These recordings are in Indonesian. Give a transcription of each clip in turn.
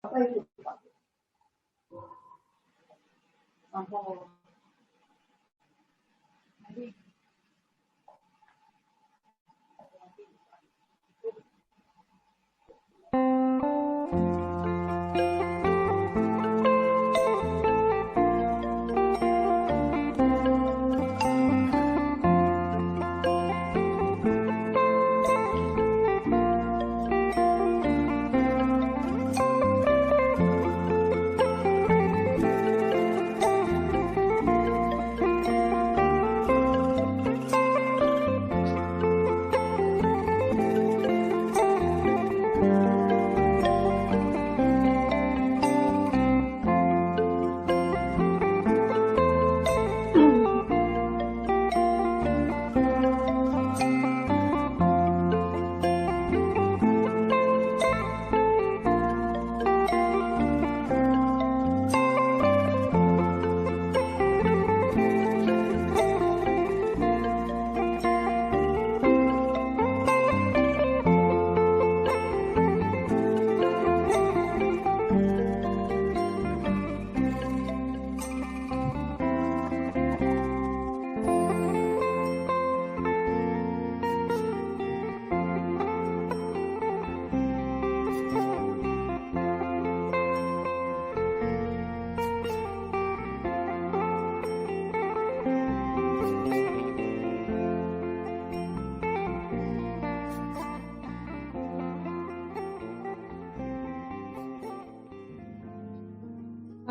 Apa itu Pak? Oh, jadi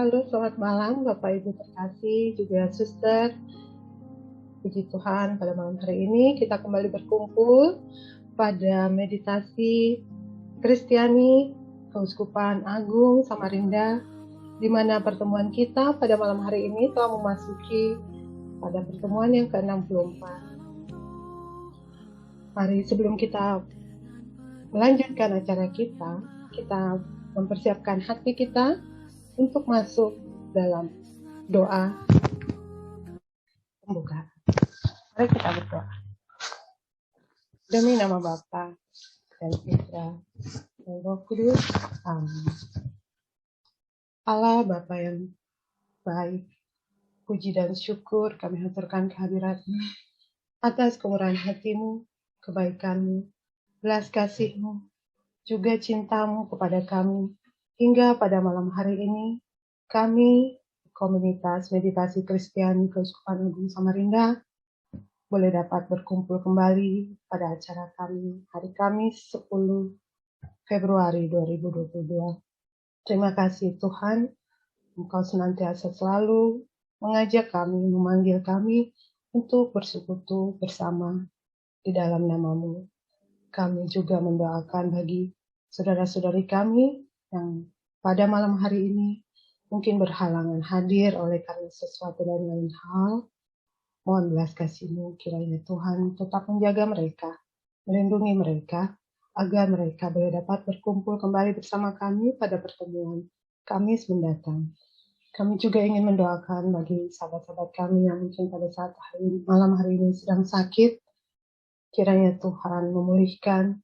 halo, selamat malam Bapak Ibu terkasih, juga suster. Puji Tuhan, pada malam hari ini kita kembali berkumpul pada meditasi Kristiani Keuskupan Agung Samarinda, di mana pertemuan kita pada malam hari ini telah memasuki pada pertemuan yang ke-64. Mari sebelum kita melanjutkan acara kita mempersiapkan hati kita untuk masuk dalam doa pembukaan. Mari kita berdoa. Demi nama Bapa dan Putra dan Roh Kudus. Amin. Allah Bapa yang baik, puji dan syukur kami haturkan kehadirat-Mu atas kemurahan hati-Mu, kebaikan-Mu, belas kasih-Mu, juga cinta-Mu kepada kami. Hingga pada malam hari ini, kami, komunitas meditasi Kristiani Keuskupan Agung Samarinda, boleh dapat berkumpul kembali pada acara kami, hari Kamis 10 Februari 2022. Terima kasih Tuhan, Engkau senantiasa selalu mengajak kami, memanggil kami untuk bersekutu bersama di dalam nama-Mu. Kami juga mendoakan bagi saudara-saudari kami yang pada malam hari ini mungkin berhalangan hadir oleh karena sesuatu dan lain hal. Mohon belas kasih-Mu, kiranya Tuhan tetap menjaga mereka, melindungi mereka, agar mereka boleh dapat berkumpul kembali bersama kami pada pertemuan Kamis mendatang. Kami juga ingin mendoakan bagi sahabat-sahabat kami yang mungkin pada saat malam hari ini sedang sakit, kiranya Tuhan memulihkan,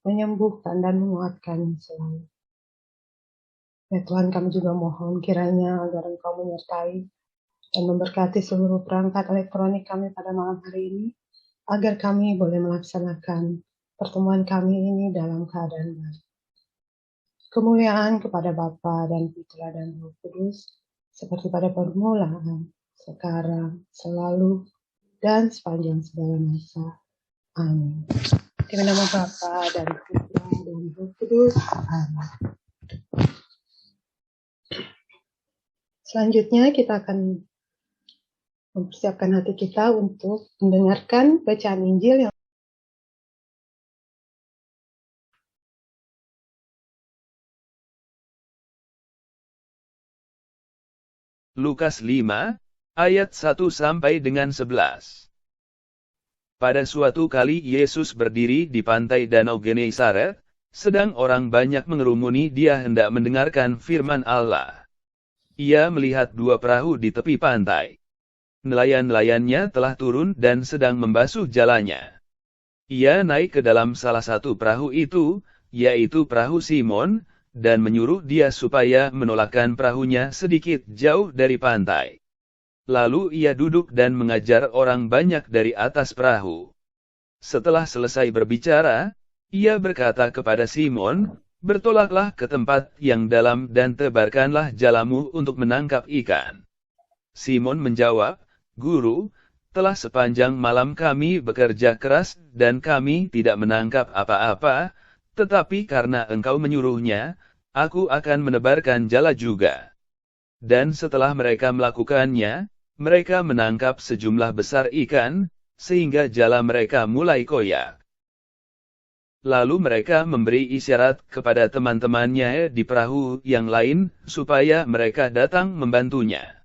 menyembuhkan, dan menguatkan selalu. Ya Tuhan, kami juga mohon kiranya agar Engkau menyertai dan memberkati seluruh perangkat elektronik kami pada malam hari ini, agar kami boleh melaksanakan pertemuan kami ini dalam keadaan baik. Kemuliaan kepada Bapa dan Putra dan Roh Kudus, seperti pada permulaan, sekarang, selalu, dan sepanjang segala masa. Amin. Di nama Bapa dan Putra dan Roh Kudus. Amin. Selanjutnya kita akan mempersiapkan hati kita untuk mendengarkan bacaan Injil yang Lukas 5, ayat 1 sampai dengan 11. Pada suatu kali Yesus berdiri di pantai Danau Genesaret, sedang orang banyak mengerumuni, Dia hendak mendengarkan firman Allah. Ia melihat dua perahu di tepi pantai. Nelayan-nelayannya telah turun dan sedang membasuh jalannya. Ia naik ke dalam salah satu perahu itu, yaitu perahu Simon, dan menyuruh dia supaya menolakkan perahunya sedikit jauh dari pantai. Lalu ia duduk dan mengajar orang banyak dari atas perahu. Setelah selesai berbicara, ia berkata kepada Simon, "Bertolaklah ke tempat yang dalam dan tebarkanlah jalamu untuk menangkap ikan." Simon menjawab, "Guru, telah sepanjang malam kami bekerja keras dan kami tidak menangkap apa-apa, tetapi karena engkau menyuruhnya, aku akan menebarkan jala juga." Dan setelah mereka melakukannya, mereka menangkap sejumlah besar ikan, sehingga jala mereka mulai koyak. Lalu mereka memberi isyarat kepada teman-temannya di perahu yang lain, supaya mereka datang membantunya.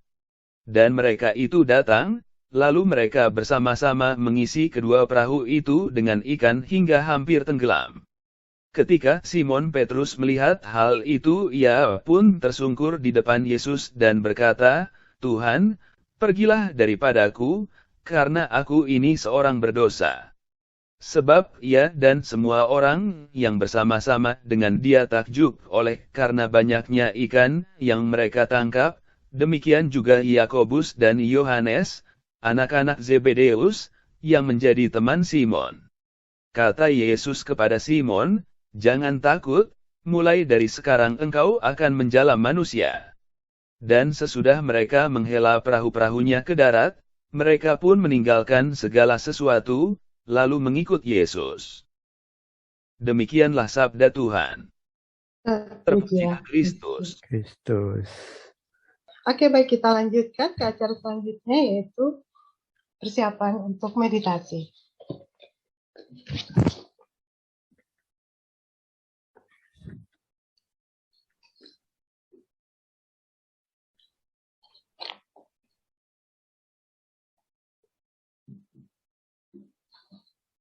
Dan mereka itu datang, lalu mereka bersama-sama mengisi kedua perahu itu dengan ikan hingga hampir tenggelam. Ketika Simon Petrus melihat hal itu, ia pun tersungkur di depan Yesus dan berkata, "Tuhan, pergilah daripadaku, karena aku ini seorang berdosa." Sebab ia dan semua orang yang bersama-sama dengan dia takjub karena banyaknya ikan yang mereka tangkap, demikian juga Yakobus dan Yohanes, anak-anak Zebedeus, yang menjadi teman Simon. Kata Yesus kepada Simon, "Jangan takut, mulai dari sekarang engkau akan menjala manusia." Dan sesudah mereka menghela perahu-perahunya ke darat, mereka pun meninggalkan segala sesuatu, lalu mengikut Yesus. Demikianlah sabda Tuhan. Terpujilah Kristus. Oke, baik, kita lanjutkan ke acara selanjutnya, yaitu persiapan untuk meditasi.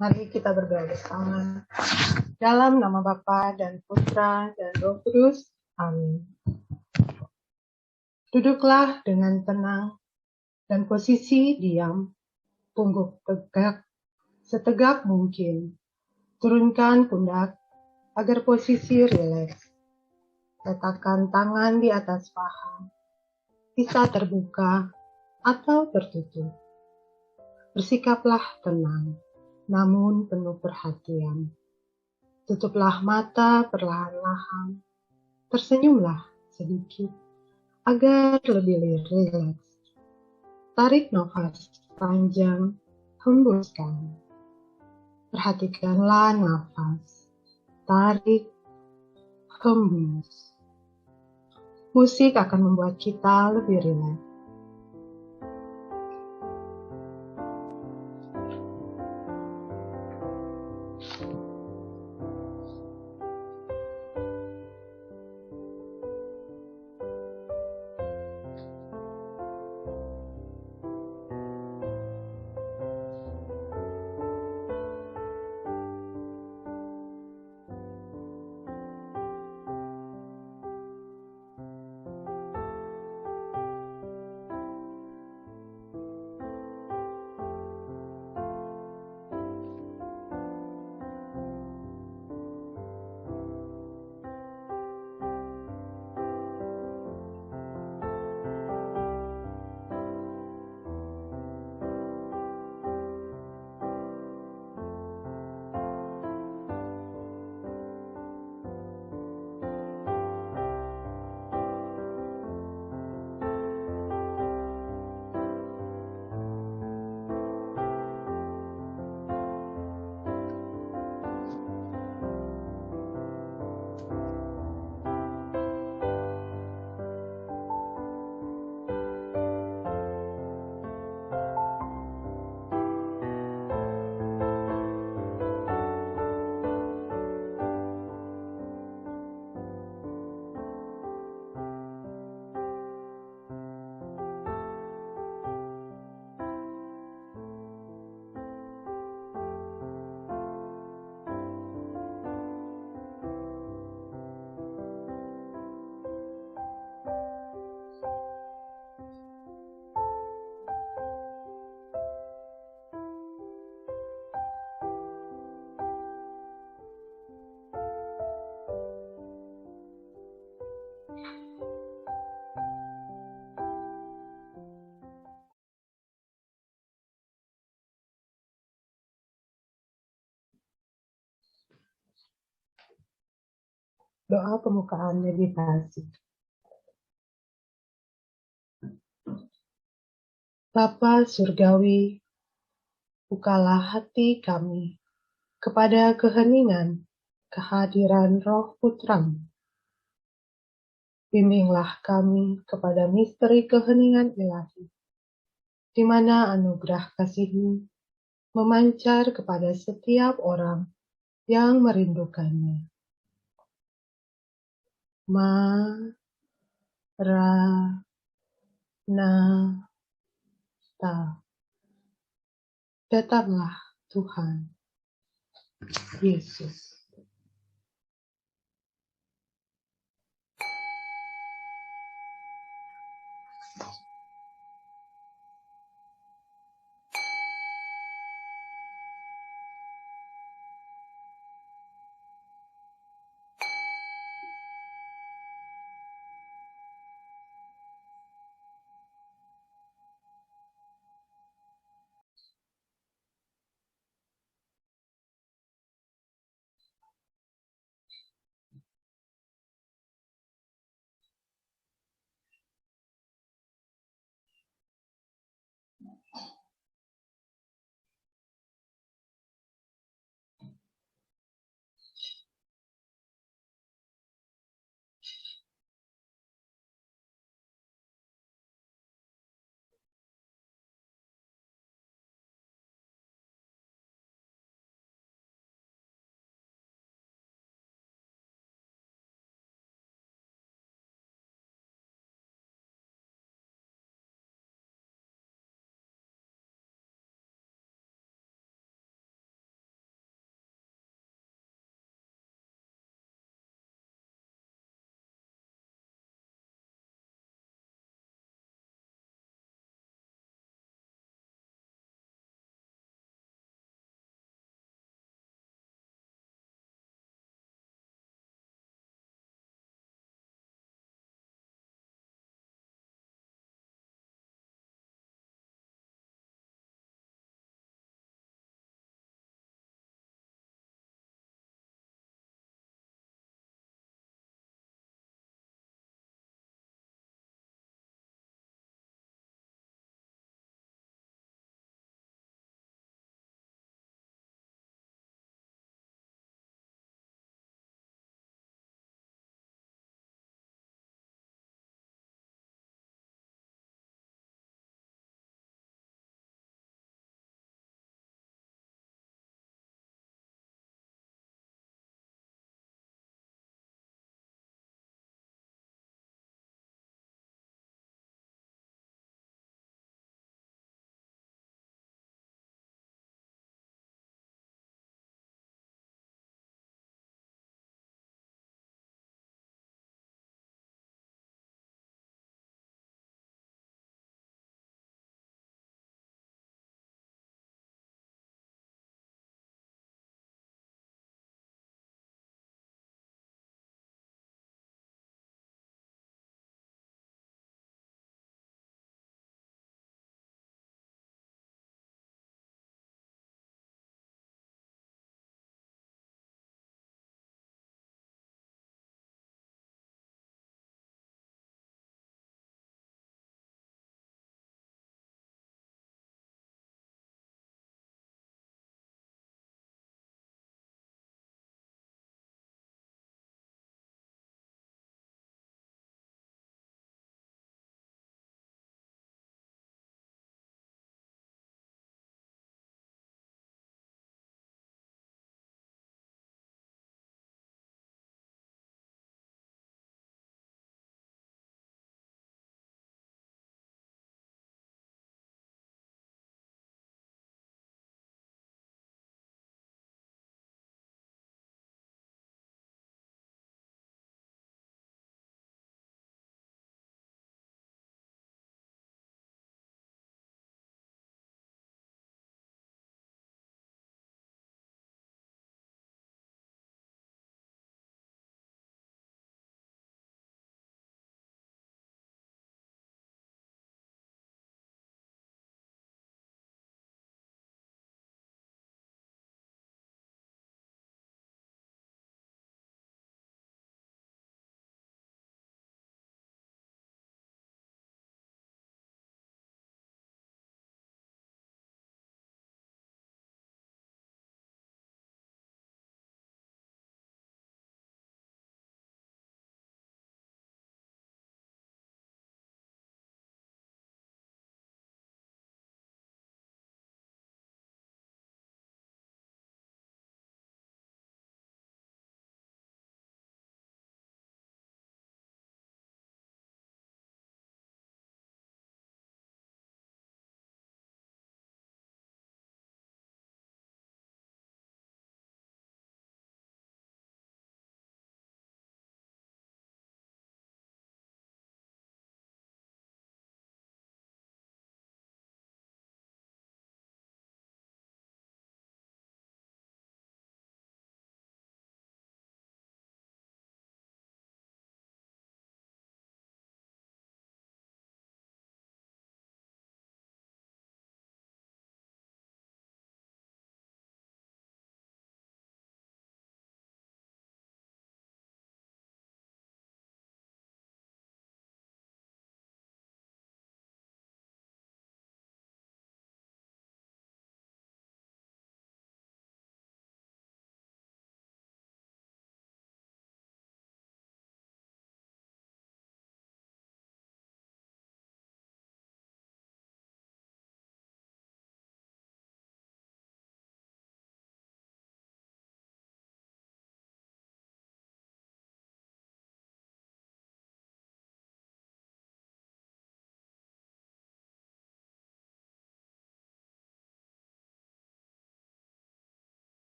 Mari kita berdoa bersama. Dalam nama Bapa dan Putra dan Roh Kudus. Amin. Duduklah dengan tenang dan posisi diam, pungguk tegak, setegak mungkin. Turunkan pundak agar posisi rileks. Letakkan tangan di atas paha, bisa terbuka atau tertutup. Bersikaplah tenang, namun penuh perhatian. Tutuplah mata perlahan-lahan, tersenyumlah sedikit agar lebih rileks. Tarik nafas panjang, hembuskan. Perhatikanlah nafas, tarik, hembus. Musik akan membuat kita lebih rileks. Doa pembukaan meditasi. Bapa Surgawi, bukalah hati kami kepada keheningan kehadiran Roh Putramu. Bimbinglah kami kepada misteri keheningan ilahi, di mana anugerah kasih-Mu memancar kepada setiap orang yang merindukannya. Maranatha. Datanglah Tuhan Yesus.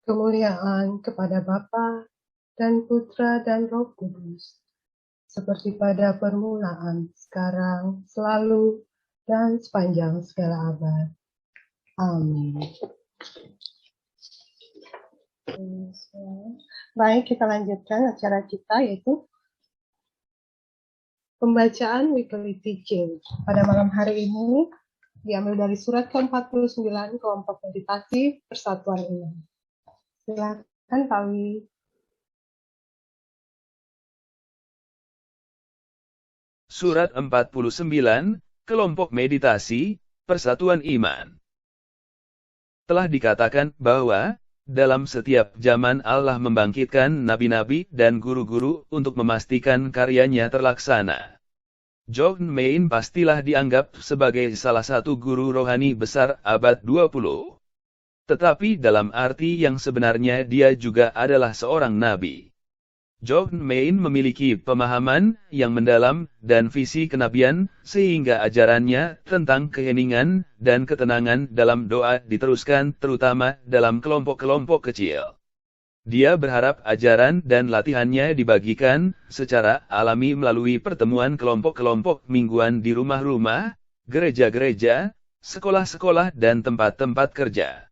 Kemuliaan kepada Bapa dan Putra dan Roh Kudus, seperti pada permulaan, sekarang, selalu, dan sepanjang segala abad. Amin. Baik, kita lanjutkan acara kita, yaitu pembacaan weekly teaching. Pada malam hari ini diambil dari surat ke-49 kelompok meditasi Persatuan Iman. Silakan kami. Surat 49, kelompok meditasi, Persatuan Iman. Telah dikatakan bahwa dalam setiap zaman Allah membangkitkan nabi-nabi dan guru-guru untuk memastikan karyanya terlaksana. John Main pastilah dianggap sebagai salah satu guru rohani besar abad 20. Tetapi dalam arti yang sebenarnya dia juga adalah seorang nabi. John Main memiliki pemahaman yang mendalam dan visi kenabian, sehingga ajarannya tentang keheningan dan ketenangan dalam doa diteruskan terutama dalam kelompok-kelompok kecil. Dia berharap ajaran dan latihannya dibagikan secara alami melalui pertemuan kelompok-kelompok mingguan di rumah-rumah, gereja-gereja, sekolah-sekolah dan tempat-tempat kerja.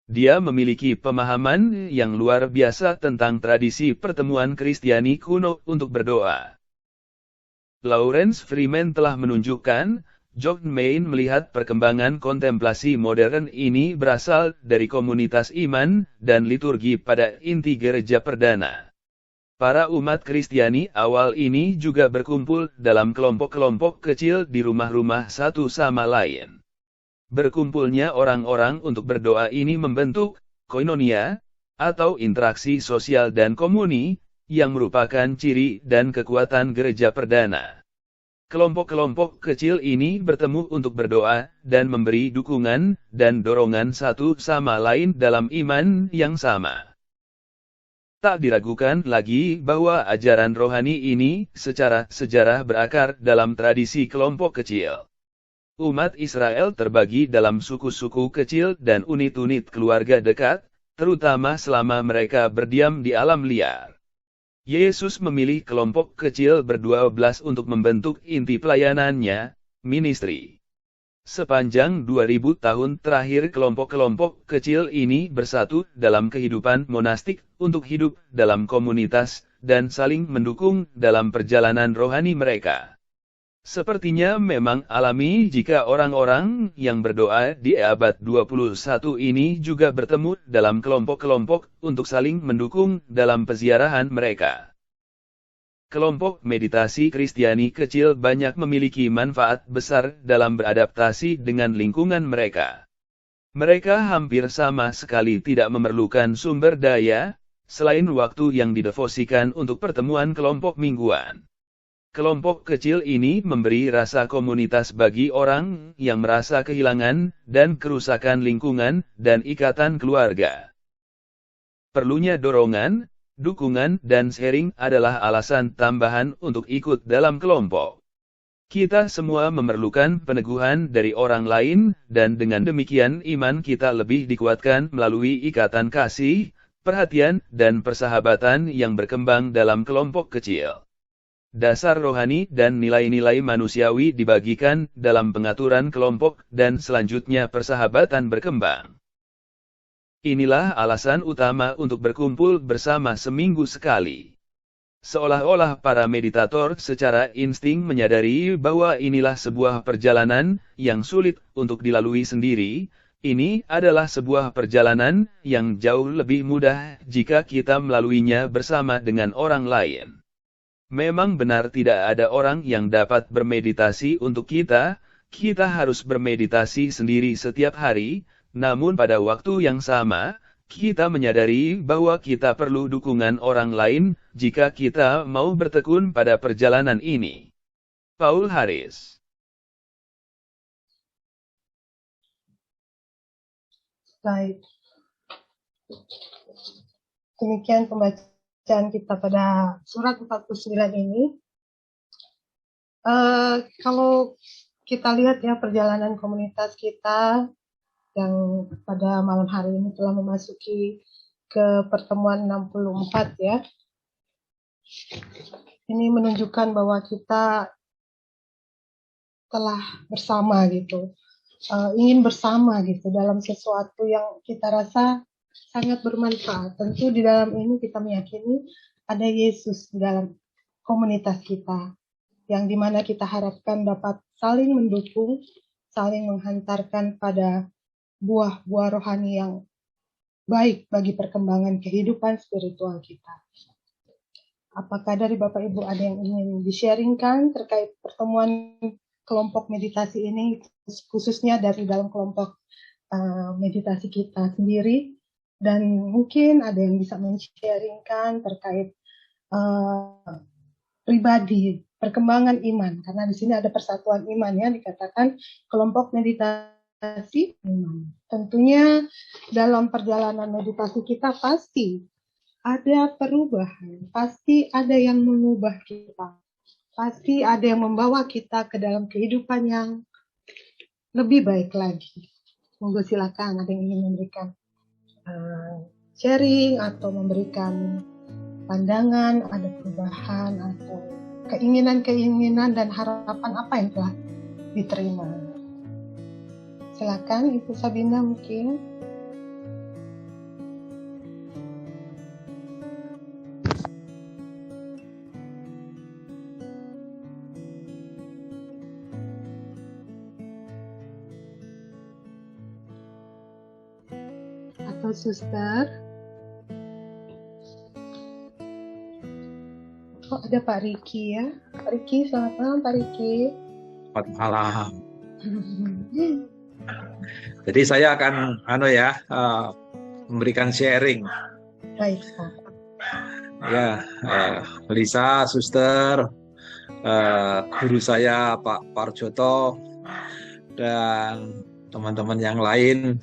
Dia memiliki pemahaman yang luar biasa tentang tradisi pertemuan Kristiani kuno untuk berdoa. Lawrence Freeman telah menunjukkan, John Main melihat perkembangan kontemplasi modern ini berasal dari komunitas iman dan liturgi pada inti gereja perdana. Para umat Kristiani awal ini juga berkumpul dalam kelompok-kelompok kecil di rumah-rumah satu sama lain. Berkumpulnya orang-orang untuk berdoa ini membentuk koinonia, atau interaksi sosial dan komuni, yang merupakan ciri dan kekuatan gereja perdana. Kelompok-kelompok kecil ini bertemu untuk berdoa, dan memberi dukungan, dan dorongan satu sama lain dalam iman yang sama. Tak diragukan lagi bahwa ajaran rohani ini secara sejarah berakar dalam tradisi kelompok kecil. Umat Israel terbagi dalam suku-suku kecil dan unit-unit keluarga dekat, terutama selama mereka berdiam di alam liar. Yesus memilih kelompok kecil ber-12 untuk membentuk inti pelayanannya, ministry. Sepanjang 2000 tahun terakhir kelompok-kelompok kecil ini bersatu dalam kehidupan monastik untuk hidup dalam komunitas dan saling mendukung dalam perjalanan rohani mereka. Sepertinya memang alami jika orang-orang yang berdoa di abad 21 ini juga bertemu dalam kelompok-kelompok untuk saling mendukung dalam peziarahan mereka. Kelompok meditasi Kristiani kecil banyak memiliki manfaat besar dalam beradaptasi dengan lingkungan mereka. Mereka hampir sama sekali tidak memerlukan sumber daya, selain waktu yang didevosikan untuk pertemuan kelompok mingguan. Kelompok kecil ini memberi rasa komunitas bagi orang yang merasa kehilangan dan kerusakan lingkungan dan ikatan keluarga. Perlunya dorongan, dukungan dan sharing adalah alasan tambahan untuk ikut dalam kelompok. Kita semua memerlukan peneguhan dari orang lain, dan dengan demikian iman kita lebih dikuatkan melalui ikatan kasih, perhatian, dan persahabatan yang berkembang dalam kelompok kecil. Dasar rohani dan nilai-nilai manusiawi dibagikan dalam pengaturan kelompok dan selanjutnya persahabatan berkembang. Inilah alasan utama untuk berkumpul bersama seminggu sekali. Seolah-olah para meditator secara insting menyadari bahwa inilah sebuah perjalanan yang sulit untuk dilalui sendiri. Ini adalah sebuah perjalanan yang jauh lebih mudah jika kita melaluinya bersama dengan orang lain. Memang benar tidak ada orang yang dapat bermeditasi untuk kita harus bermeditasi sendiri setiap hari, namun pada waktu yang sama, kita menyadari bahwa kita perlu dukungan orang lain jika kita mau bertekun pada perjalanan ini. Paul Harris. Baik. Demikian pembacaan kita pada surat 49 ini. Kalau kita lihat ya perjalanan komunitas kita yang pada malam hari ini telah memasuki ke pertemuan 64 ya. Ini menunjukkan bahwa kita telah bersama gitu, ingin bersama gitu dalam sesuatu yang kita rasa sangat bermanfaat. Tentu di dalam ini kita meyakini ada Yesus di dalam komunitas kita, yang dimana kita harapkan dapat saling mendukung, saling menghantarkan pada buah-buah rohani yang baik bagi perkembangan kehidupan spiritual kita. Apakah dari Bapak Ibu ada yang ingin di-sharingkan terkait pertemuan kelompok meditasi ini, khususnya dari dalam kelompok meditasi kita sendiri, dan mungkin ada yang bisa men-sharingkan terkait pribadi, perkembangan iman, karena di sini ada persatuan iman ya, dikatakan kelompok meditasi iman. Tentunya dalam perjalanan meditasi kita pasti ada perubahan, pasti ada yang mengubah kita, pasti ada yang membawa kita ke dalam kehidupan yang lebih baik lagi. Monggo silakan, ada yang ingin memberikan sharing atau memberikan pandangan, ada perubahan atau keinginan-keinginan dan harapan apa yang telah diterima. Silakan Ibu Sabina mungkin. Atau suster. Oh, ada Pak Riki ya. Pak Riki, selamat malam Pak Riki. Selamat malam. Jadi saya akan memberikan sharing. Baik Pak. Ya, Lisa, suster, guru saya Pak Parjoto, dan teman-teman yang lain.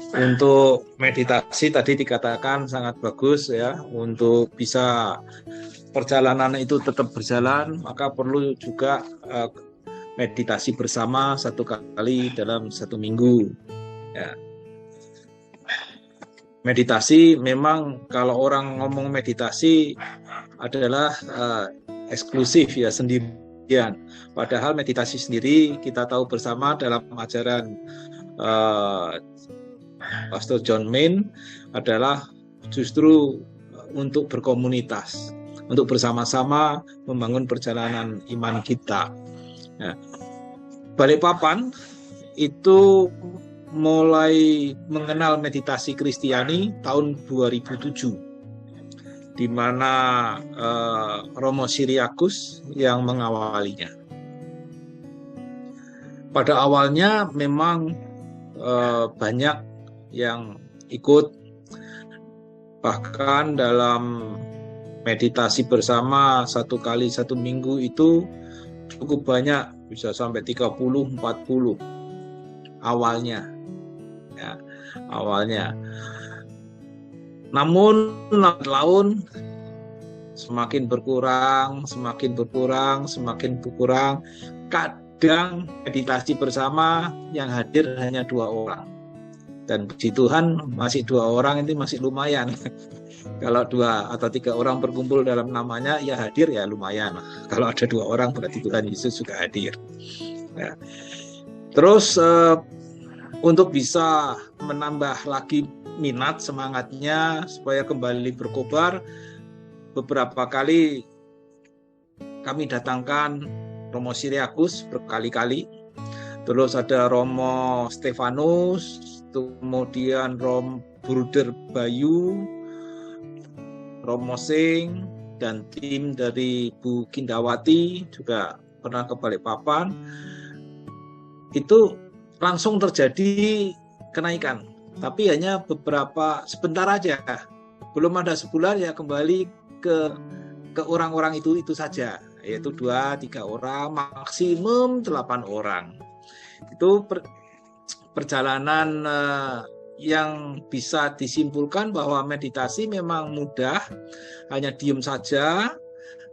Untuk meditasi tadi dikatakan sangat bagus ya, untuk bisa perjalanan itu tetap berjalan, maka perlu juga meditasi bersama 1 kali dalam 1 minggu. Ya. Meditasi memang kalau orang ngomong meditasi adalah eksklusif ya, sendirian. Padahal meditasi sendiri kita tahu bersama dalam ajaran Pastor John Main adalah justru untuk berkomunitas, untuk bersama-sama membangun perjalanan iman kita. Nah, Balikpapan itu mulai mengenal meditasi Kristiani tahun 2007, di mana Romo Syriakus yang mengawalinya. Pada awalnya memang banyak yang ikut, bahkan dalam meditasi bersama 1 kali 1 minggu itu cukup banyak, bisa sampai 30-40 awalnya ya, awalnya. Namun tahun semakin berkurang. Kadang meditasi bersama yang hadir hanya 2 orang. Dan puji Tuhan masih 2 orang itu masih lumayan. Kalau 2 atau 3 orang berkumpul dalam namanya, ya hadir ya lumayan. Kalau ada 2 orang berarti Tuhan Yesus juga hadir. Ya. Terus untuk bisa menambah lagi minat, semangatnya supaya kembali berkobar, beberapa kali kami datangkan Romo Syriakus berkali-kali. Terus ada Romo Stefanus, kemudian Bruder Bayu, Romo Sing, dan tim dari Bu Kindawati juga pernah ke Balikpapan. Itu langsung terjadi kenaikan, tapi hanya sebentar aja. Belum ada sebulan ya kembali ke orang-orang itu saja, yaitu 2-3 orang, maksimum 8 orang. Itu perjalanan yang bisa disimpulkan bahwa meditasi memang mudah, hanya diam saja,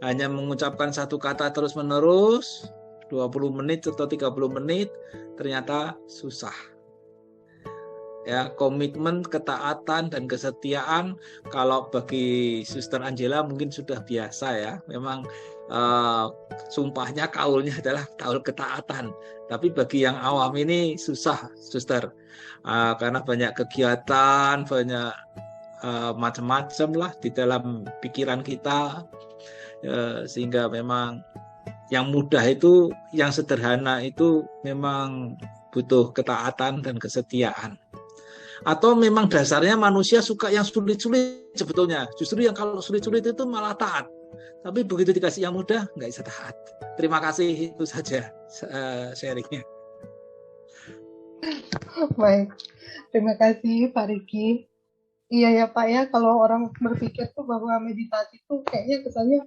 hanya mengucapkan 1 kata terus-menerus, 20 menit atau 30 menit, ternyata susah. ya, komitmen, ketaatan dan kesetiaan. Kalau bagi Suster Angela mungkin sudah biasa ya, memang sumpahnya, kaulnya adalah kaul ketaatan. Tapi bagi yang awam ini susah, Suster, karena banyak kegiatan, banyak macam-macam lah di dalam pikiran kita, sehingga memang yang mudah itu, yang sederhana itu memang butuh ketaatan dan kesetiaan. Atau memang dasarnya manusia suka yang sulit-sulit sebetulnya. Justru yang kalau sulit-sulit itu malah taat. Tapi begitu dikasih yang mudah, nggak bisa taat. Terima kasih, itu saja sharingnya. Baik, terima kasih Pak Riki. Iya ya Pak ya, kalau orang berpikir tuh bahwa meditasi tuh kayaknya kesannya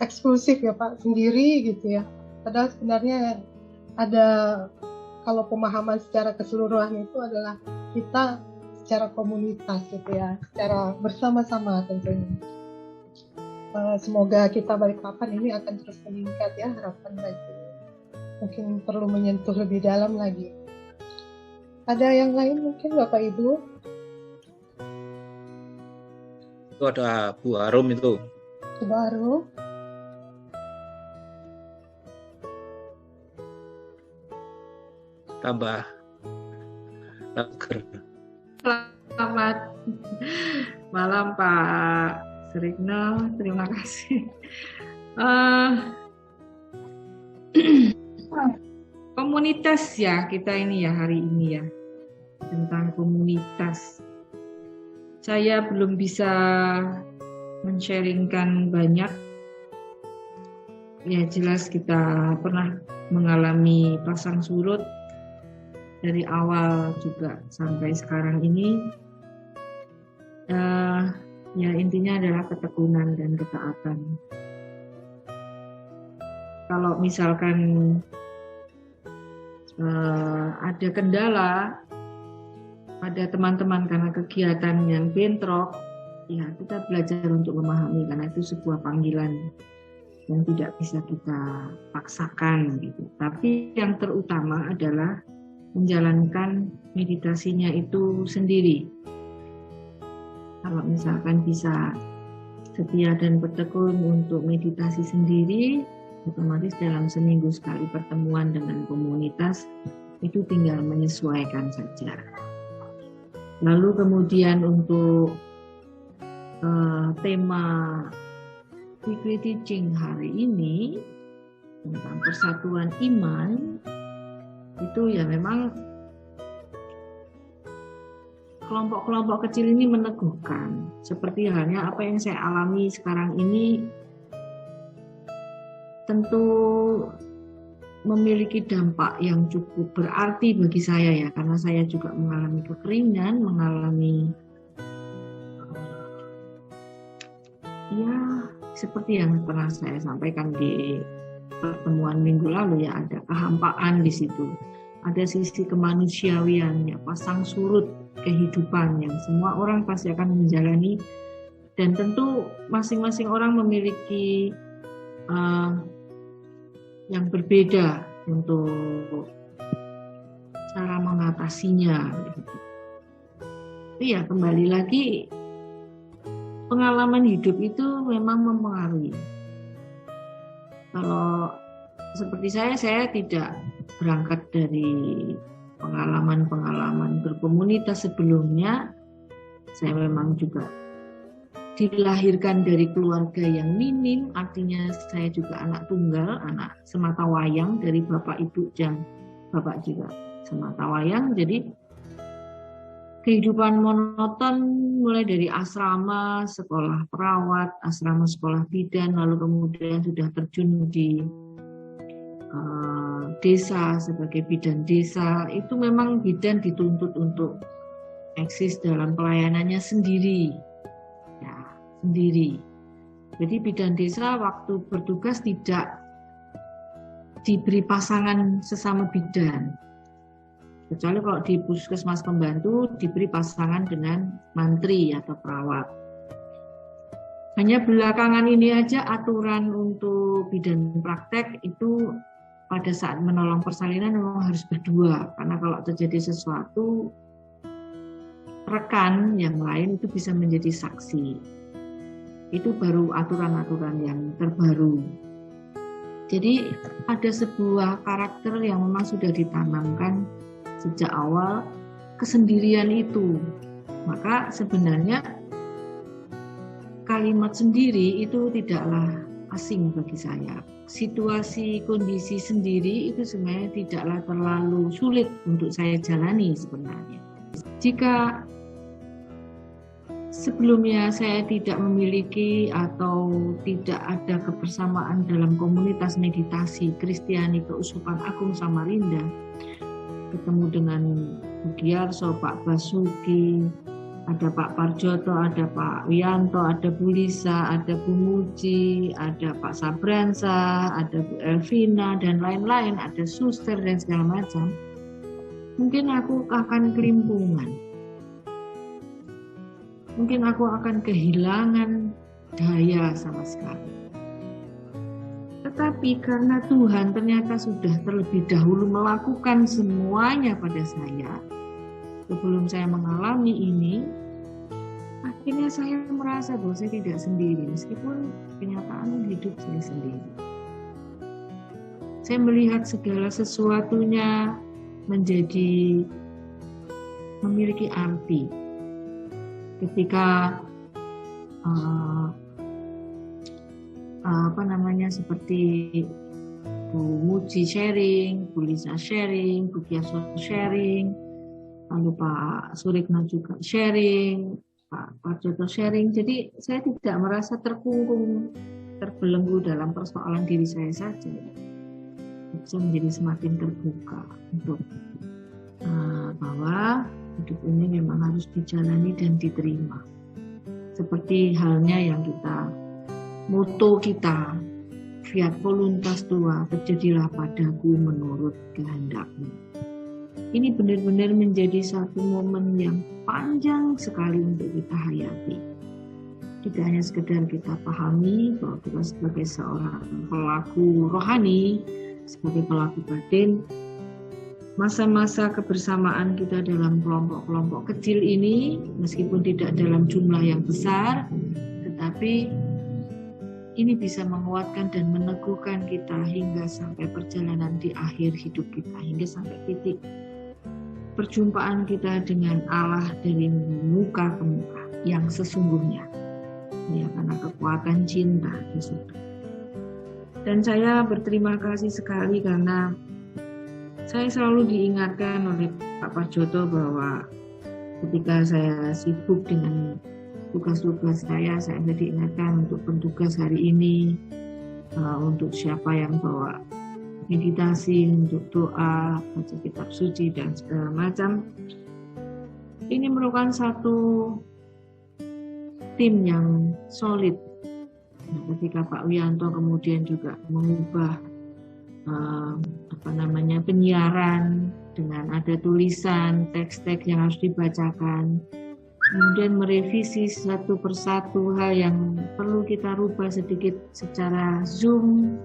eksklusif ya Pak, sendiri gitu ya. Padahal sebenarnya ada, kalau pemahaman secara keseluruhan itu adalah kita secara komunitas gitu ya, secara bersama-sama tentunya. Semoga kita Balikpapan ini akan terus meningkat ya, harapan lagi. Mungkin perlu menyentuh lebih dalam lagi. Ada yang lain mungkin Bapak Ibu? Itu ada Bu Arum itu. Bu Arum. Tambah lager. Selamat malam Pak Srikno, terima kasih. Komunitas ya kita ini ya hari ini ya, tentang komunitas. Saya belum bisa men-sharingkan banyak. Ya jelas kita pernah mengalami pasang surut dari awal juga sampai sekarang ini. Ya intinya adalah ketekunan dan ketaatan. Kalau misalkan ada kendala pada teman-teman karena kegiatan yang bentrok, ya kita belajar untuk memahami karena itu sebuah panggilan yang tidak bisa kita paksakan gitu. Tapi yang terutama adalah menjalankan meditasinya itu sendiri. Kalau misalkan bisa setia dan bertekun untuk meditasi sendiri, otomatis dalam seminggu sekali pertemuan dengan komunitas itu tinggal menyesuaikan saja. Lalu kemudian untuk tema weekly teaching hari ini tentang persatuan iman, itu ya memang kelompok-kelompok kecil ini meneguhkan. Seperti halnya apa yang saya alami sekarang ini tentu memiliki dampak yang cukup berarti bagi saya ya, karena saya juga mengalami kekeringan, mengalami ya seperti yang pernah saya sampaikan di pertemuan minggu lalu ya, ada kehampaan di situ, ada sisi kemanusiawian ya, pasang surut kehidupan yang semua orang pasti akan menjalani, dan tentu masing-masing orang memiliki yang berbeda untuk cara mengatasinya. Iya, kembali lagi pengalaman hidup itu memang mempengaruhi. Kalau seperti saya tidak berangkat dari pengalaman-pengalaman berkomunitas sebelumnya. Saya memang juga dilahirkan dari keluarga yang minim, artinya saya juga anak tunggal, anak semata wayang dari bapak ibu dan bapak juga semata wayang. Jadi kehidupan monoton mulai dari asrama, sekolah perawat, asrama sekolah bidan, lalu kemudian sudah terjun di desa sebagai bidan desa. Itu memang bidan dituntut untuk eksis dalam pelayanannya sendiri. Sendiri. Jadi bidan desa waktu bertugas tidak diberi pasangan sesama bidan. Kecuali kalau di puskesmas pembantu diberi pasangan dengan mantri atau perawat. Hanya belakangan ini aja aturan untuk bidan praktek itu pada saat menolong persalinan memang harus berdua. Karena kalau terjadi sesuatu rekan yang lain itu bisa menjadi saksi. Itu baru aturan-aturan yang terbaru. Jadi ada sebuah karakter yang memang sudah ditanamkan sejak awal, kesendirian itu. Maka sebenarnya kalimat sendiri itu tidaklah asing bagi saya. Situasi, kondisi sendiri itu sebenarnya tidaklah terlalu sulit untuk saya jalani sebenarnya. Jika sebelumnya saya tidak memiliki atau tidak ada kebersamaan dalam komunitas meditasi Kristiani Keuskupan Agung Samarinda, ketemu dengan Bu Giyarso, Pak Basuki, ada Pak Parjoto, ada Pak Wianto, ada Bu Lisa, ada Bu Muji, ada Pak Sabransa, ada Bu Elvina, dan lain-lain, ada suster dan segala macam, mungkin aku akan kelimpungan. Mungkin aku akan kehilangan daya sama sekali. Tetapi karena Tuhan ternyata sudah terlebih dahulu melakukan semuanya pada saya, sebelum saya mengalami ini, akhirnya saya merasa bahwa saya tidak sendiri, meskipun kenyataan hidup saya sendiri. Saya melihat segala sesuatunya menjadi memiliki arti. Ketika seperti Bu Muji sharing, Bu Lisa sharing, Bu Giyarso sharing, lalu Pak Surikno juga sharing, Pak Parjoto sharing. Jadi saya tidak merasa terkungkung, terbelenggu dalam persoalan diri saya saja. Saya menjadi semakin terbuka untuk bahwa hidup ini memang harus dijalani dan diterima. Seperti halnya yang moto kita, Fiat Voluntas Tua, terjadilah padaku menurut kehendakmu. Ini benar-benar menjadi satu momen yang panjang sekali untuk kita hayati. Tidak hanya sekedar kita pahami bahwa kita sebagai seorang pelaku rohani, sebagai pelaku batin, masa-masa kebersamaan kita dalam kelompok-kelompok kecil ini, meskipun tidak dalam jumlah yang besar, tetapi ini bisa menguatkan dan meneguhkan kita hingga sampai perjalanan di akhir hidup kita, hingga sampai titik perjumpaan kita dengan Allah dari muka ke muka yang sesungguhnya. Ya, karena kekuatan cinta di situ. Dan saya berterima kasih sekali karena saya selalu diingatkan oleh Pak Parjoto bahwa ketika saya sibuk dengan tugas-tugas saya diingatkan untuk pentugas hari ini, untuk siapa yang bawa meditasi, untuk doa, baca kitab suci, dan segala macam. Ini merupakan satu tim yang solid. Ketika Pak Wianto kemudian juga mengubah penyiaran dengan ada tulisan teks-teks yang harus dibacakan, kemudian merevisi satu persatu hal yang perlu kita rubah sedikit secara Zoom,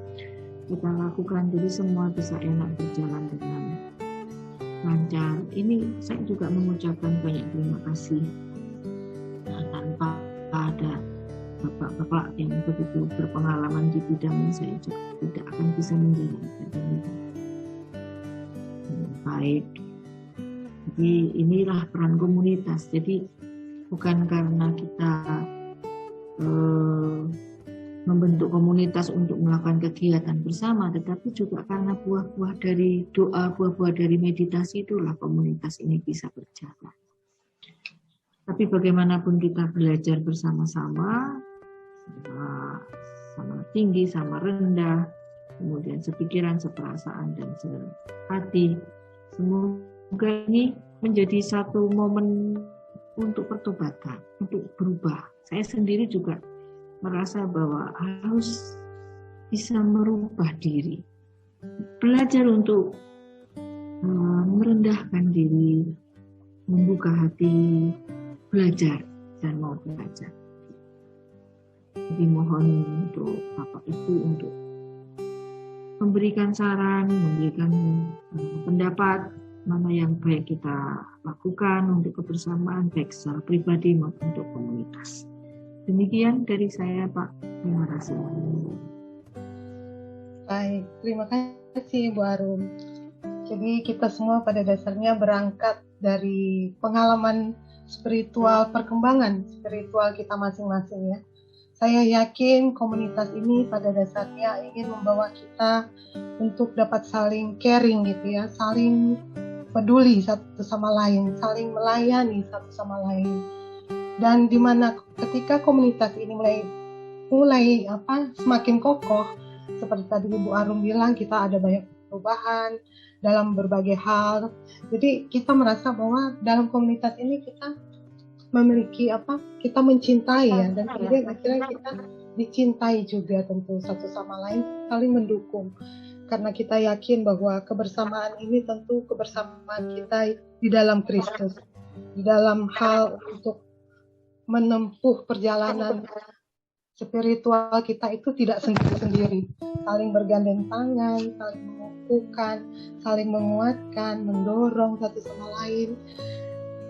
kita lakukan, jadi semua bisa enak berjalan dengan lancar. Ini saya juga mengucapkan banyak terima kasih. Tanpa ada bapak-bapak yang begitu berpengalaman di bidang saya juga tidak akan bisa menjalankan ini. Baik. Jadi inilah peran komunitas. Jadi bukan karena kita membentuk komunitas untuk melakukan kegiatan bersama, tetapi juga karena buah-buah dari doa, buah-buah dari meditasi itulah komunitas ini bisa berjalan. Tapi bagaimanapun kita belajar bersama-sama, sama tinggi, sama rendah, kemudian sepikiran, seperasaan, dan sehati. Semoga ini menjadi satu momen untuk pertobatan, untuk berubah. Saya sendiri juga merasa bahwa harus bisa merubah diri. Belajar untuk merendahkan diri, membuka hati, belajar dan mau belajar. Jadi mohon untuk Bapak Ibu untuk memberikan saran, memberikan pendapat, mana yang baik kita lakukan untuk kebersamaan baik secara pribadi maupun untuk komunitas. Demikian dari saya, Pak. Terima kasih. Baik, terima kasih Bu Arum. Jadi kita semua pada dasarnya berangkat dari pengalaman spiritual, perkembangan spiritual kita masing-masing ya. Saya yakin komunitas ini pada dasarnya ingin membawa kita untuk dapat saling caring gitu ya, saling peduli satu sama lain, saling melayani satu sama lain. Dan di mana ketika komunitas ini mulai semakin kokoh, seperti tadi Ibu Arum bilang, kita ada banyak perubahan dalam berbagai hal. Jadi kita merasa bahwa dalam komunitas ini kita memiliki kita mencintai ya, dan kemudian akhirnya kita dicintai juga tentu satu sama lain, saling mendukung. Karena kita yakin bahwa kebersamaan ini tentu kebersamaan kita di dalam Kristus, di dalam hal untuk menempuh perjalanan spiritual kita itu tidak sendiri-sendiri, saling bergandeng tangan, saling mengukuhkan, saling menguatkan, mendorong satu sama lain.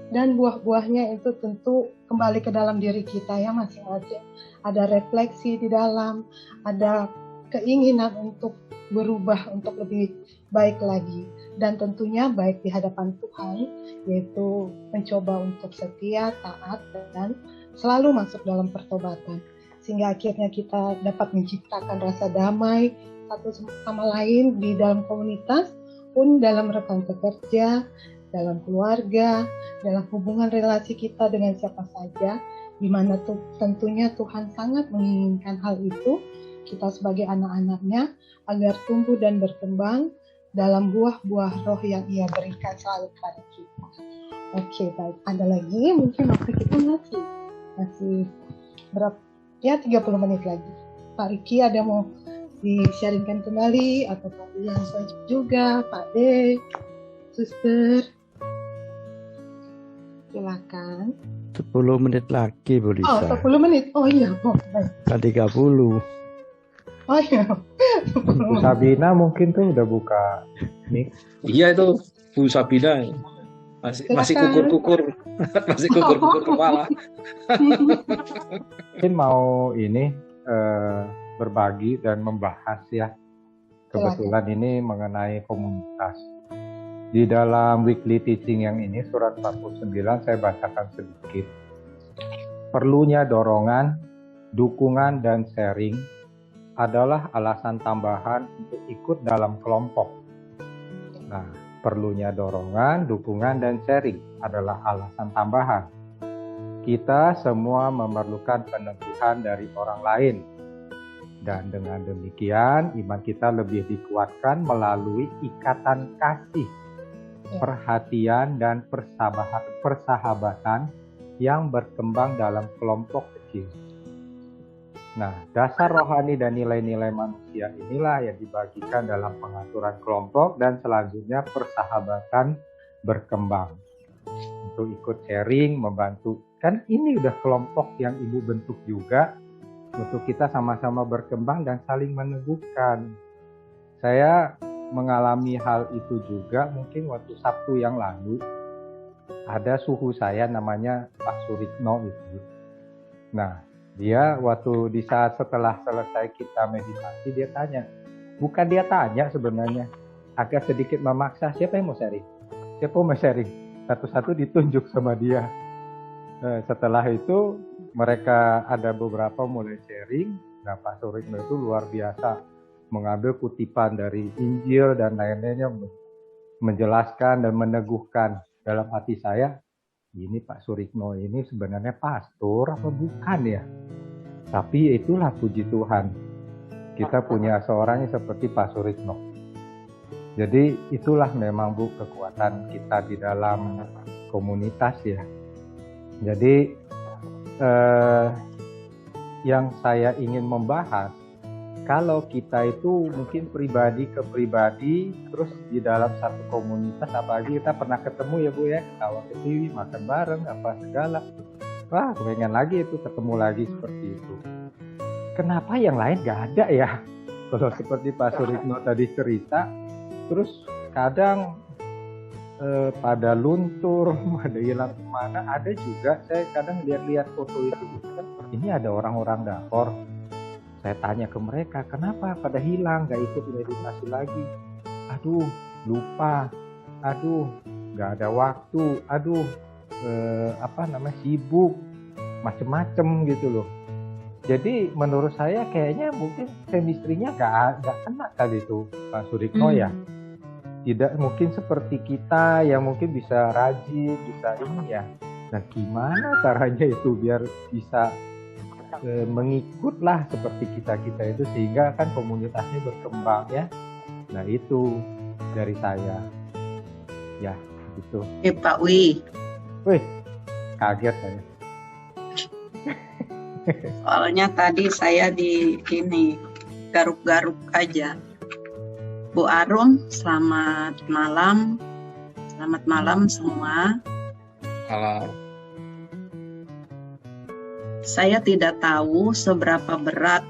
Dan buah-buahnya itu tentu kembali ke dalam diri kita ya masing-masing. Ada refleksi di dalam, ada keinginan untuk berubah untuk lebih baik lagi. Dan tentunya baik di hadapan Tuhan, yaitu mencoba untuk setia, taat, dan selalu masuk dalam pertobatan. Sehingga akhirnya kita dapat menciptakan rasa damai satu sama lain di dalam komunitas, pun dalam rekan pekerja, dalam keluarga, dalam hubungan relasi kita dengan siapa saja, di mana tentunya Tuhan sangat menginginkan hal itu, kita sebagai anak-anaknya, agar tumbuh dan berkembang dalam buah-buah roh yang Ia berikan selalu kepada kita. Oke, baik. Ada lagi, mungkin waktu kita masih berapa? Ya, 30 menit lagi. Pak Riki ada mau di-sharingkan kembali, atau Pak Dian juga, Pak D, Suster. Silakan. 10 menit lagi, Bu Lisa. Oh, 10 menit. Oh iya, baik. 30. Oh iya. Bu Sabina mungkin tuh udah buka mic. Iya itu Bu Sabina masih kukur-kukur masih kukur-kukur kepala. Mungkin mau ini berbagi dan membahas ya. Kebetulan ini mengenai komunitas. Di dalam weekly teaching yang ini, surat 49, saya bacakan sedikit. Perlunya dorongan, dukungan, dan sharing adalah alasan tambahan untuk ikut dalam kelompok. Nah, perlunya dorongan, dukungan, dan sharing adalah alasan tambahan. Kita semua memerlukan peneguhan dari orang lain. Dan dengan demikian, iman kita lebih dikuatkan melalui ikatan kasih, perhatian, dan persahabatan yang berkembang dalam kelompok kecil. Nah, dasar rohani dan nilai-nilai manusia inilah yang dibagikan dalam pengaturan kelompok, dan selanjutnya persahabatan berkembang. Untuk ikut sharing, membantu. Kan ini udah kelompok yang Ibu bentuk juga, untuk kita sama-sama berkembang dan saling meneguhkan. Saya mengalami hal itu juga mungkin waktu Sabtu yang lalu. Ada suhu saya namanya Pak Surikno itu. Nah, dia waktu di saat setelah selesai kita meditasi, dia tanya. Bukan dia tanya sebenarnya, agak sedikit memaksa, siapa yang mau sharing? Siapa mau sharing? Satu-satu ditunjuk sama dia. Setelah itu mereka ada beberapa mulai sharing. Nah, Pak Surikno itu luar biasa mengambil kutipan dari Injil dan lain-lainnya, menjelaskan dan meneguhkan. Dalam hati saya, ini Pak Surikno ini sebenarnya pastor apa bukan ya? Tapi itulah puji Tuhan, kita punya seorang yang seperti Pak Surikno. Jadi itulah memang Bu kekuatan kita di dalam komunitas ya. Jadi yang saya ingin membahas, kalau kita itu mungkin pribadi ke pribadi, terus di dalam satu komunitas, apalagi kita pernah ketemu ya Bu ya, ketawa ketiwi, makan bareng, apa segala. Wah, pengen lagi itu ketemu lagi seperti itu. Kenapa yang lain gak ada ya? Kalau seperti Pak Surikno tadi cerita, terus kadang pada luntur, pada hilang kemana. Ada juga saya kadang lihat-lihat foto itu, ini ada orang-orang dapur. Saya tanya ke mereka, kenapa pada hilang, gak ikut meditasi lagi? Aduh, lupa. Aduh, gak ada waktu. Aduh, sibuk, macem-macem gitu loh. Jadi menurut saya kayaknya mungkin chemistry-nya gak kena kali itu, Pak Surikno ya. Tidak mungkin seperti kita yang mungkin bisa rajin, bisa ini ya. Nah gimana caranya itu biar bisa mengikutlah seperti kita itu sehingga kan komunitasnya berkembang ya. Nah itu dari saya ya gitu. Pak Wi. Wih, kaget saya. Soalnya tadi saya di ini garuk-garuk aja. Bu Arum, selamat malam. Selamat malam semua. Kalau Saya tidak tahu seberapa berat,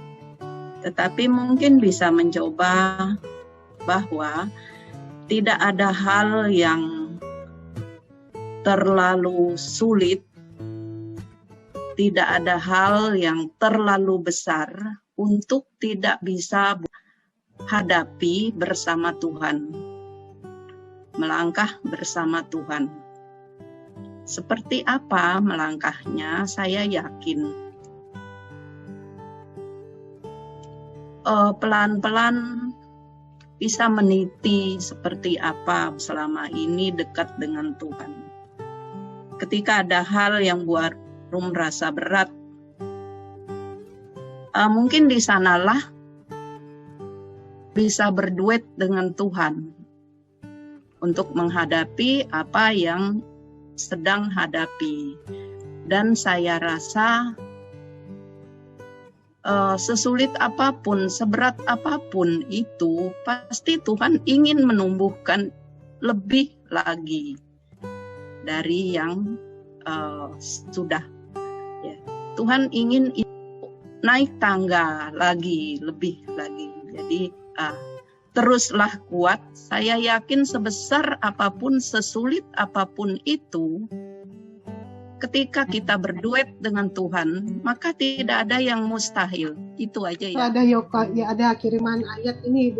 tetapi mungkin bisa mencoba bahwa tidak ada hal yang terlalu sulit, tidak ada hal yang terlalu besar untuk tidak bisa hadapi bersama Tuhan, melangkah bersama Tuhan. Seperti apa melangkahnya, saya yakin pelan-pelan bisa meniti seperti apa selama ini dekat dengan Tuhan. Ketika ada hal yang buat Rum rasa berat, mungkin di sanalah bisa berduet dengan Tuhan untuk menghadapi apa yang sedang hadapi. Dan saya rasa sesulit apapun, seberat apapun itu, pasti Tuhan ingin menumbuhkan lebih lagi dari yang sudah. Ya. Tuhan ingin naik tangga lagi, lebih lagi. Jadi teruslah kuat. Saya yakin sebesar apapun, sesulit apapun itu, ketika kita berduet dengan Tuhan, maka tidak ada yang mustahil. Itu aja ya. Ada kiriman ayat ini,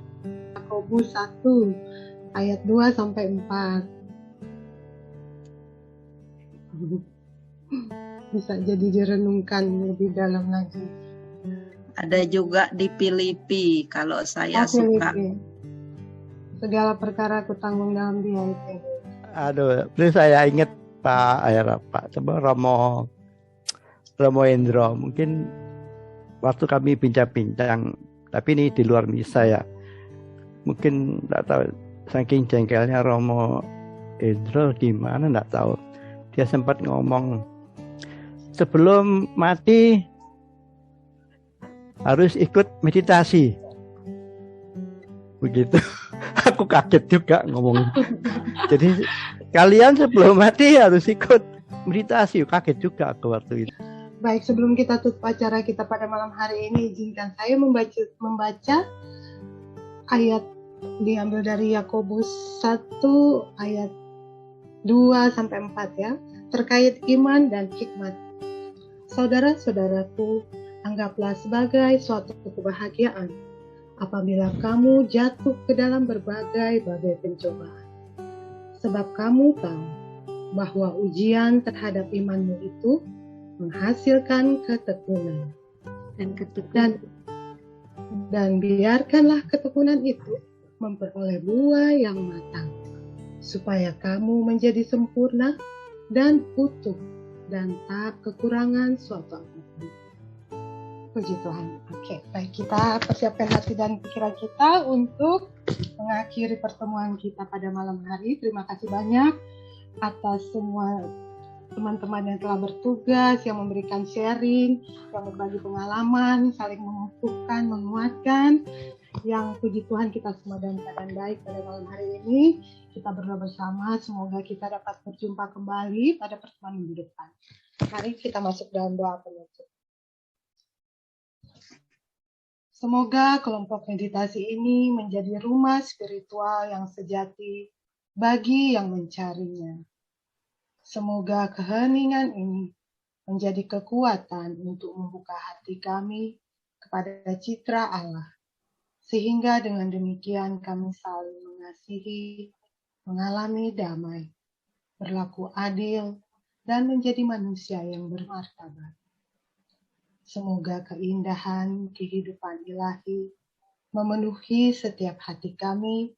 Yakobus 1 ayat 2 sampai 4. Bisa jadi direnungkan lebih dalam lagi. Ada juga di Filipi, kalau saya suka. Segala perkara aku tanggung dalam Dia. Aduh, terus saya ingat Pak Romo Endro, mungkin waktu kami bincang-bincang, tapi ini di luar misa ya. Mungkin enggak tahu, saking jengkelnya Romo Endro gimana enggak tahu. Dia sempat ngomong sebelum mati harus ikut meditasi. Begitu. Aku kaget juga ngomong. Jadi kalian sebelum mati harus ikut meditasi. Kaget juga aku waktu itu. Baik, sebelum kita tutup acara kita pada malam hari ini, izinkan saya membaca ayat diambil dari Yakobus 1 ayat 2 sampai 4 ya, terkait iman dan hikmat. Saudara-saudaraku, anggaplah sebagai suatu kebahagiaan apabila kamu jatuh ke dalam berbagai pencobaan. Sebab kamu tahu bahwa ujian terhadap imanmu itu menghasilkan ketekunan. Dan biarkanlah ketekunan itu memperoleh buah yang matang, supaya kamu menjadi sempurna dan utuh dan tak kekurangan suatu apapun. Puji Tuhan. Oke, baik, kita persiapkan hati dan pikiran kita untuk mengakhiri pertemuan kita pada malam hari. Terima kasih banyak atas semua teman-teman yang telah bertugas, yang memberikan sharing, yang berbagi pengalaman, saling mengukuhkan, menguatkan. Yang puji Tuhan kita semua dalam keadaan baik pada malam hari ini. Kita berdoa bersama, semoga kita dapat berjumpa kembali pada pertemuan minggu depan. Mari kita masuk dalam doa penutup. Semoga kelompok meditasi ini menjadi rumah spiritual yang sejati bagi yang mencarinya. Semoga keheningan ini menjadi kekuatan untuk membuka hati kami kepada citra Allah, sehingga dengan demikian kami saling mengasihi, mengalami damai, berlaku adil, dan menjadi manusia yang bermartabat. Semoga keindahan kehidupan ilahi memenuhi setiap hati kami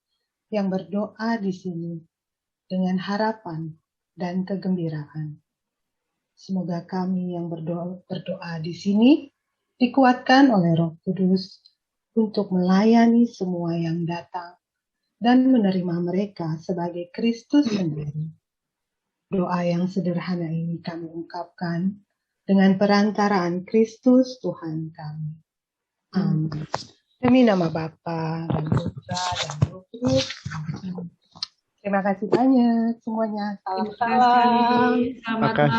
yang berdoa di sini dengan harapan dan kegembiraan. Semoga kami yang berdoa di sini dikuatkan oleh Roh Kudus untuk melayani semua yang datang dan menerima mereka sebagai Kristus sendiri. Doa yang sederhana ini kami ungkapkan dengan perantaraan Kristus Tuhan kami. Amin. Demi nama Bapa dan Putra dan Roh Kudus. Terima kasih banyak semuanya. Salam-salam. Selamat malam.